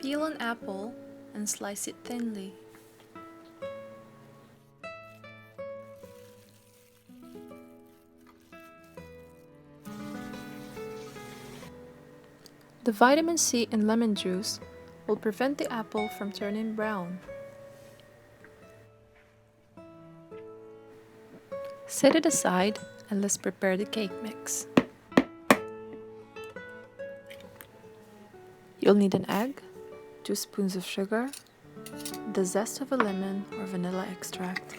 Peel an apple and slice it thinly. The vitamin C in lemon juice will prevent the apple from turning brown. Set it aside and let's prepare the cake mix. You'll need an egg, 2 spoons of sugar, the zest of a lemon or vanilla extract,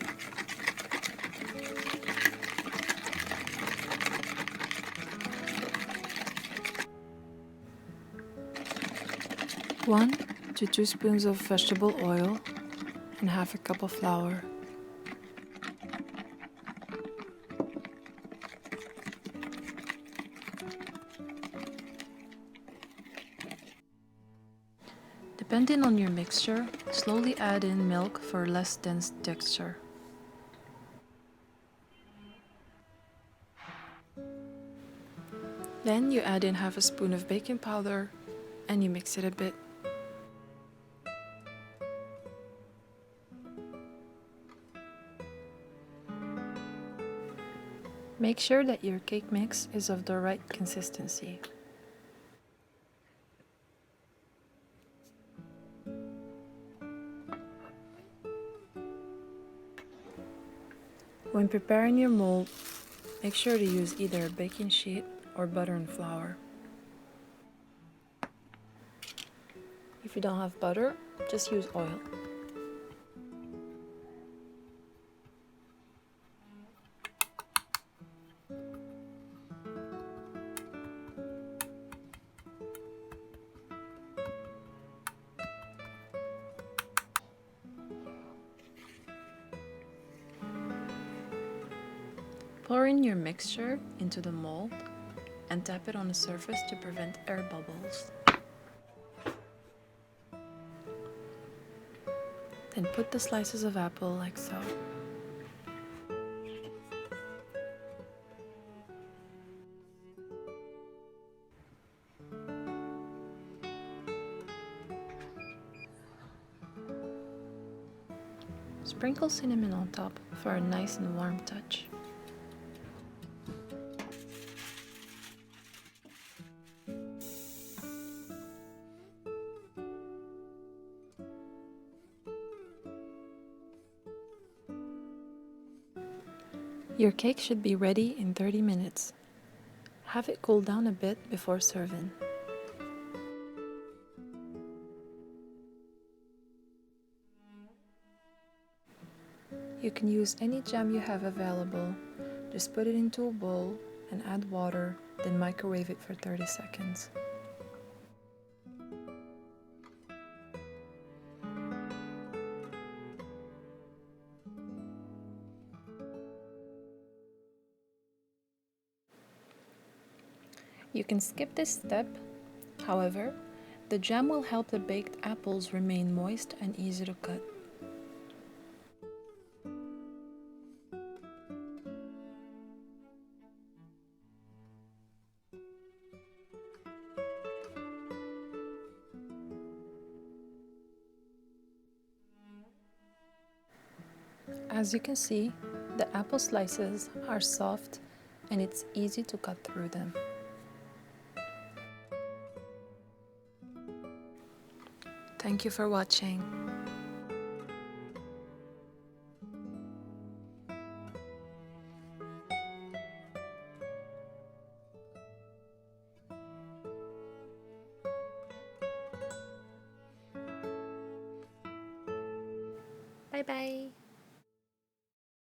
one to 2 spoons of vegetable oil and half a cup of flour. Depending on your mixture, slowly add in milk for a less dense texture. Then you add in half a spoon of baking powder and you mix it a bit. Make sure that your cake mix is of the right consistency. When preparing your mold, make sure to use either a baking sheet or butter and flour. If you don't have butter, just use oil. Pour in your mixture into the mold and tap it on the surface to prevent air bubbles. Then put the slices of apple like so. Sprinkle cinnamon on top for a nice and warm touch. Your cake should be ready in 30 minutes. Have it cool down a bit before serving. You can use any jam you have available. Just put it into a bowl and add water, then microwave it for 30 seconds. You can skip this step. However, the jam will help the baked apples remain moist and easy to cut. As you can see, the apple slices are soft and it's easy to cut through them. Thank you for watching. Bye bye.